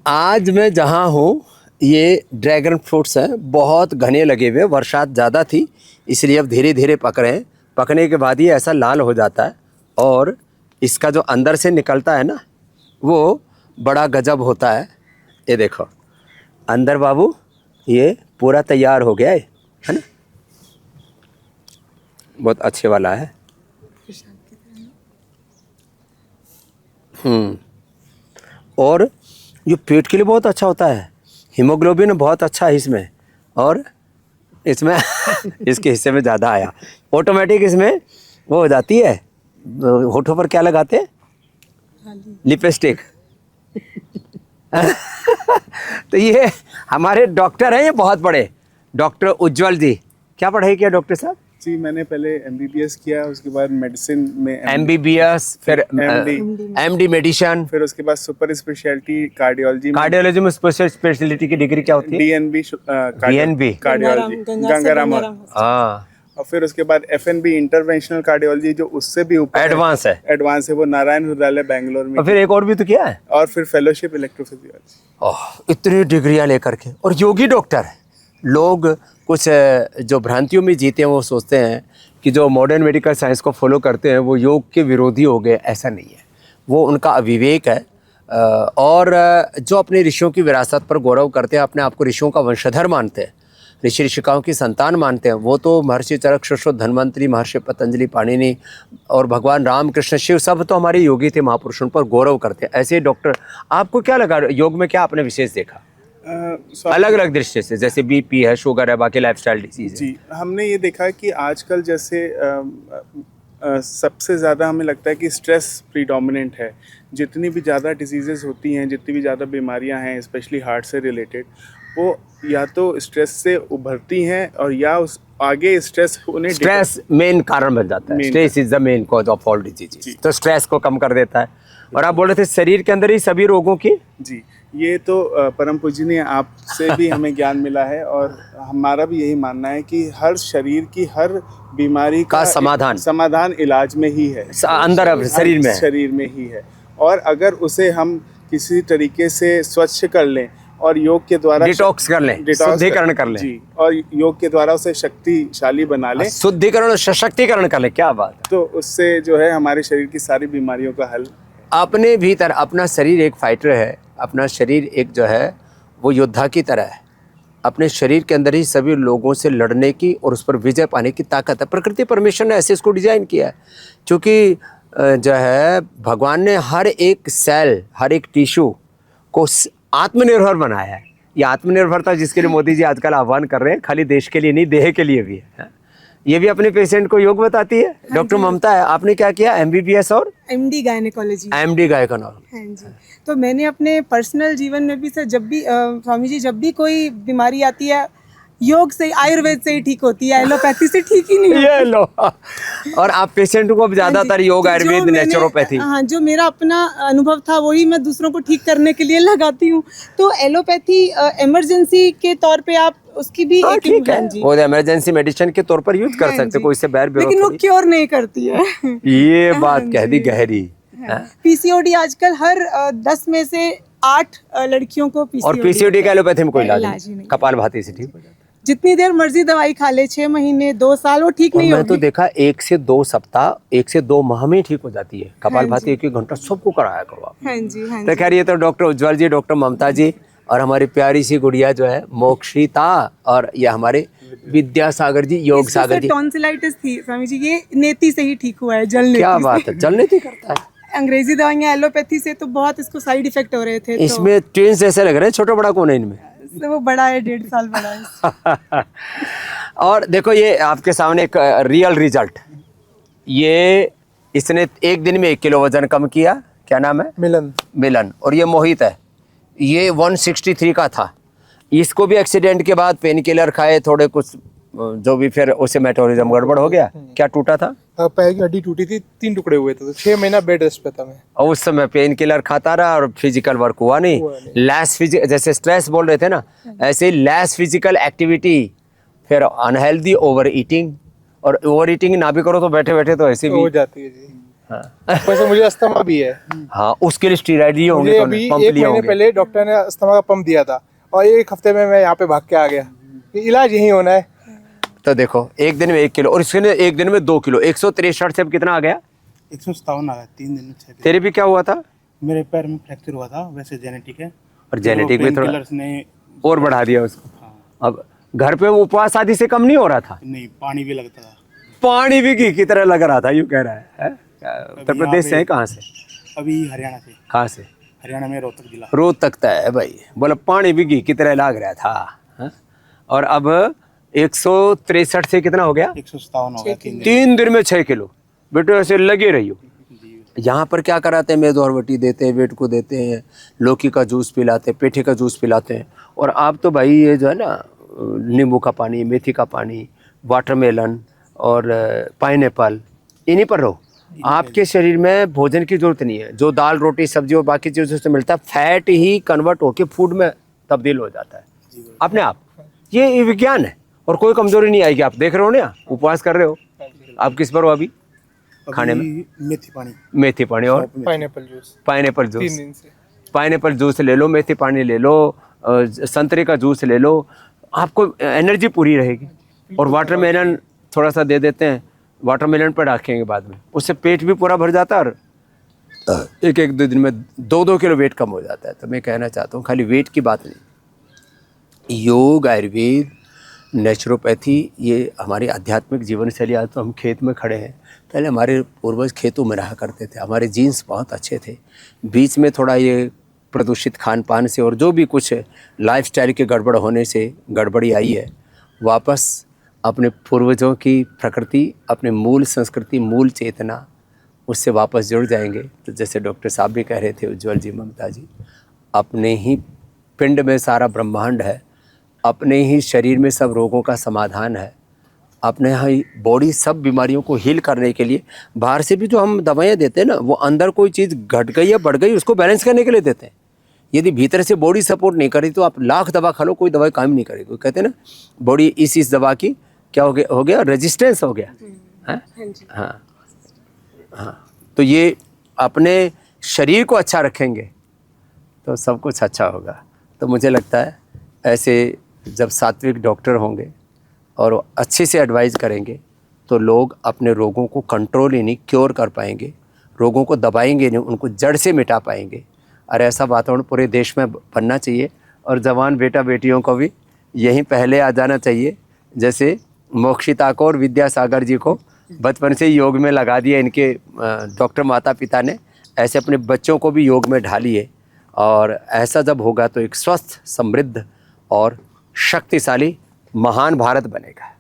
आज मैं जहाँ हूँ ये ड्रैगन फ्रूट्स हैं, बहुत घने लगे हुए, बरसात ज़्यादा थी इसलिए अब धीरे धीरे पक रहे हैं। पकने के बाद ये ऐसा लाल हो जाता है और इसका जो अंदर से निकलता है ना वो बड़ा गजब होता है। ये देखो अंदर बाबू ये पूरा तैयार हो गया है ना, बहुत अच्छे वाला है। और ये पेट के लिए बहुत अच्छा होता है, हीमोग्लोबिन बहुत अच्छा है इसमें, और इसमें इसके हिस्से में ज़्यादा आया, ऑटोमेटिक इसमें वो हो जाती है। होठों पर क्या लगाते हैं? लिपस्टिक। तो ये हमारे डॉक्टर हैं, ये बहुत बड़े डॉक्टर उज्जवल जी। क्या पढ़ाई किया डॉक्टर साहब? जी मैंने पहले एमबीबीएस किया, उसके बाद मेडिसिन में एमबीबीएस, फिर एमडी मेडिसिन, फिर उसके बाद सुपर स्पेशलिटी कार्डियोलॉजी में स्पेशल स्पेशलिटी की डिग्री क्या होती है? DNB DNB cardiology Gangaram. हाँ, और फिर उसके बाद एफएनबी इंटरवेंशनल कार्डियोलॉजी जो उससे भी ऊपर एडवांस है। एडवांस है, वो नारायण हृदयालय बेंगलोर में। और फिर एक और भी तो किया है, और फिर फेलोशिप इलेक्ट्रोफिजियोलॉजी। ओह, इतनी डिग्रियां लेकर के, और योगी डॉक्टर है। लोग कुछ जो भ्रांतियों में जीते हैं वो सोचते हैं कि जो मॉडर्न मेडिकल साइंस को फॉलो करते हैं वो योग के विरोधी हो गए, ऐसा नहीं है। वो उनका अविवेक है। और जो अपने ऋषियों की विरासत पर गौरव करते हैं, अपने आप को ऋषियों का वंशधर मानते हैं, ऋषि ऋषिकाओं की संतान मानते हैं, वो तो महर्षि चरक, सुश्रुत, धन्वंतरी, महर्षि पतंजलि, पाणिनि और भगवान राम कृष्ण शिव सब तो हमारे योगी थे, महापुरुषों पर गौरव करते हैं। ऐसे डॉक्टर, आपको क्या लगा योग में, क्या आपने विशेष देखा अलग अलग दृष्टि से? जैसे बीपी है, शुगर है, बाकी लाइफस्टाइल डिजीज है। जी हमने ये देखा कि आजकल जैसे सबसे ज़्यादा हमें लगता है कि स्ट्रेस प्रीडोमिनेंट है। जितनी भी ज़्यादा डिजीज़ेस होती हैं, जितनी भी ज़्यादा बीमारियां हैं स्पेशली हार्ट से रिलेटेड, वो या तो स्ट्रेस से उभरती हैं और या उस आगे स्ट्रेस उन्हें स्ट्रेस मेन कारण बन जाता है। Stress is the main cause of all disease. तो स्ट्रेस को कम कर देता है। और आप बोल रहे थे शरीर के अंदर ही सभी रोगों की। जी ये तो परम पूजनीय आपसे भी हमें ज्ञान मिला है, और हमारा भी यही मानना है कि हर शरीर की हर बीमारी का समाधान इलाज में ही है, अंदर शरीर में ही है। और अगर उसे हम किसी तरीके से स्वच्छ कर लें और योग के द्वारा डिटॉक्स कर लें, शुद्धिकरण कर लें जी, और योग के द्वारा उसे शक्तिशाली बना लें, शुद्धिकरण और सशक्तिकरण कर लें, क्या बात है। तो उससे जो है हमारे शरीर की सारी बीमारियों का हल। अपने भीतर अपना शरीर एक फाइटर है, अपना शरीर एक जो है वो योद्धा की तरह है। अपने शरीर के अंदर ही सभी लोगों से लड़ने की और उस पर विजय पाने की ताकत है। प्रकृति परमेश्वर ने ऐसे इसको डिजाइन किया है, क्योंकि जो है भगवान ने हर एक सेल, हर एक टिश्यू को आत्मनिर्भर बनाया है। ये आत्मनिर्भरता जिसके लिए मोदी जी आजकल आह्वान कर रहे हैं, खाली देश के लिए नहीं, देह के लिए भी है। ये भी अपने पेशेंट को योग बताती है। हाँ, डॉक्टर ममता है, आपने क्या किया? एमबीबीएस और एमडी गायनेकोलॉजी। MD gynaecology. हाँ जी। तो मैंने अपने पर्सनल जीवन में भी सर, जब भी स्वामी जी, जब भी कोई बीमारी आती है, योग से, आयुर्वेद से ही ठीक होती है, एलोपैथी से ठीक ही नहीं होती। ये लो। और आप पेशेंट को ज्यादातर योग, आयुर्वेद, नेचुरोपैथी। हाँ, जो मेरा अपना अनुभव था वही मैं दूसरों को ठीक करने के लिए लगाती हूँ। तो एलोपैथी इमरजेंसी के तौर पे आप उसकी भी ठीक है, वो इमरजेंसी मेडिसिन के तौर पर यूज कर सकते, कोई इससे बैर विरोध, लेकिन वो क्योर नहीं करती है। ये बात कह दी गहरी। पीसीओडी आजकल हर 10 में से 8 लड़कियों को पीसीओडी। और पीसीओडी का एलोपैथी में कोई इलाज नहीं, कपालभाति से ठीक हो जाता है। जितनी देर मर्जी दवाई खा ले, 6 महीने, 2 साल, वो ठीक नहीं होगी। मैं तो देखा 1 से 2 सप्ताह, 1 से 2 माह में ठीक हो जाती है कपालभाति। 1 घंटा सबको कराया करो आप। हाँ जी, हाँ जी। तो खैर ये तो डॉक्टर उज्जवल जी, डॉक्टर ममता जी और हमारी प्यारी सी गुड़िया जो है मोक्षिता, और ये हमारे विद्यासागर जी, योग सागर जी। टॉन्सिलाइटिस थी स्वामी जी, ये नेति से ही ठीक हुआ है, जलनेति। क्या बात है, जलनेति करता है। अंग्रेजी दवाइयाँ एलोपैथी से तो बहुत इसको साइड इफेक्ट हो रहे थे। इसमें ट्विंस ऐसे लग रहे हैं, छोटा बड़ा कौन है इनमें? वो बड़ा है, 1.5 साल बड़ा है। और देखो ये आपके सामने एक रियल रिजल्ट। ये इसने 1 दिन में 1 किलो वजन कम किया। क्या नाम है? मिलन। और ये मोहित है, ये 163 का था। इसको भी एक्सीडेंट के बाद पेन किलर खाए, थोड़े कुछ जो भी, फिर उसे मेटाबॉलिज्म गड़बड़ हो गया। क्या टूटा था? पैर की हड्डी टूटी थी, 3 टुकड़े हुए थे, तो 6 महीना बेड रेस्ट पे था मैं। और उस समय पेन किलर खाता रहा और फिजिकल वर्क हुआ नहीं। लेस फिजिकल, जैसे स्ट्रेस बोल रहे थे ना, ऐसे लेस फिजिकल एक्टिविटी, फिर अनहेल्दी ओवर ईटिंग। और ओवर ईटिंग ना भी करो तो बैठे बैठे तो ऐसे भी हो जाती है जी। हाँ वैसे मुझे अस्थमा भी है। हाँ, उसके लिए स्टीरॉइड लिए मुझे होंगे, अभी पंप 1 लिए महीने होंगे। पहले डॉक्टर ने अस्थमा का पंप दिया था और 1 हफ्ते में मैं यहाँ पे भाग के आ गया। ये इलाज यही होना है। तो देखो, एक दिन में 1 किलो और इसके लिए एक दिन में 2 किलो, 163 से अब कितना आ गया? 157 आ गया 3 दिन में 6 तेरे भी क्या हुआ था? मेरे पैर में फ्रैक्चर हुआ था, वैसे जेनेटिक है और जेनेटिक में थोड़ा किलर्स ने और बढ़ा दिया उसको। हाँ, अब घर पे उपवास आदि से कम नहीं हो रहा था, नहीं पानी भी लगता था। पानी भी घी की तरह लग रहा था, यूं कह रहा है? उत्तर यहाँ प्रदेश से है? पे- कहाँ से? अभी हरियाणा से, कहाँ से? हरियाणा में रोहतक जिला। रोज तकता है भाई, बोला पानी भी घी की तरह लग रहा था। हाँ? और अब 163 से कितना हो गया? 157 हो गया 3 दिन। 3 दिन में 6 किलो। बेटो ऐसे लगे रहियो। यहाँ पर क्या कराते हैं, मेद और वटी देते हैं, वेट को देते हैं, लौकी का जूस पिलाते हैं, पेठे का जूस पिलाते हैं। और आप तो भाई ये जो है ना, नींबू का पानी, मेथी का पानी, वाटरमेलन और पाइनएप्पल, इन्हीं पर रहो। आपके शरीर में भोजन की जरूरत नहीं है। जो दाल रोटी सब्जी और बाकी चीज़ों से मिलता है, फैट ही कन्वर्ट होके फूड में तब्दील हो जाता है अपने आप। ये विज्ञान है और कोई कमजोरी नहीं आएगी। आप देख रहे हो ना, उपवास कर रहे हो आप, किस पर हो अभी? खाने में मेथी पानी, मेथी पानी और पाइनएप्पल जूस पाइनएप्पल 3 जूस। दिन से। पाइनएप्पल जूस ले लो, मेथी पानी ले लो, संतरे का जूस ले लो, आपको एनर्जी पूरी रहेगी। और वाटरमेलन थोड़ा सा दे देते हैं, वाटरमेलन पर रखेंगे बाद में, उससे पेट भी पूरा भर जाता है और 1-2 दिन में 2-2 किलो वेट कम हो जाता है। तो मैं कहना चाहता हूँ, खाली वेट की बात नहीं, योग, आयुर्वेद, नेचुरोपैथी, ये हमारी आध्यात्मिक जीवन शैली। आज तो हम खेत में खड़े हैं, पहले हमारे पूर्वज खेतों में रहा करते थे, हमारे जीन्स बहुत अच्छे थे। बीच में थोड़ा ये प्रदूषित खान पान से और जो भी कुछ लाइफस्टाइल के गड़बड़ होने से गड़बड़ी आई है। वापस अपने पूर्वजों की प्रकृति, अपने मूल संस्कृति, मूल चेतना, उससे वापस जुड़ जाएंगे। तो जैसे डॉक्टर साहब भी कह रहे थे, उज्ज्वल जी, ममता जी, अपने ही पिंड में सारा ब्रह्मांड है, अपने ही शरीर में सब रोगों का समाधान है, अपने ही बॉडी सब बीमारियों को हील करने के लिए। बाहर से भी जो हम दवाइयाँ देते हैं ना, वो अंदर कोई चीज़ घट गई या बढ़ गई, उसको बैलेंस करने के लिए देते हैं। यदि भीतर से बॉडी सपोर्ट नहीं करी तो आप लाख दवा खा लो, कोई दवाई काम नहीं करेगी। कहते हैं ना, बॉडी इस दवा की क्या हो गया रेजिस्टेंस हो गया है। हाँ हाँ, तो ये अपने शरीर को अच्छा रखेंगे तो सब कुछ अच्छा होगा। तो मुझे लगता है ऐसे जब सात्विक डॉक्टर होंगे और अच्छे से एडवाइस करेंगे तो लोग अपने रोगों को कंट्रोल ही नहीं, क्योर कर पाएंगे। रोगों को दबाएंगे नहीं, उनको जड़ से मिटा पाएंगे। और ऐसा वातावरण पूरे देश में बनना चाहिए। और जवान बेटा बेटियों को भी यहीं पहले आ जाना चाहिए। जैसे मोक्षिता को और विद्यासागर जी को बचपन से योग में लगा दिया इनके डॉक्टर माता पिता ने, ऐसे अपने बच्चों को भी योग में ढालिए। और ऐसा जब होगा तो एक स्वस्थ, समृद्ध और शक्तिशाली महान भारत बनेगा।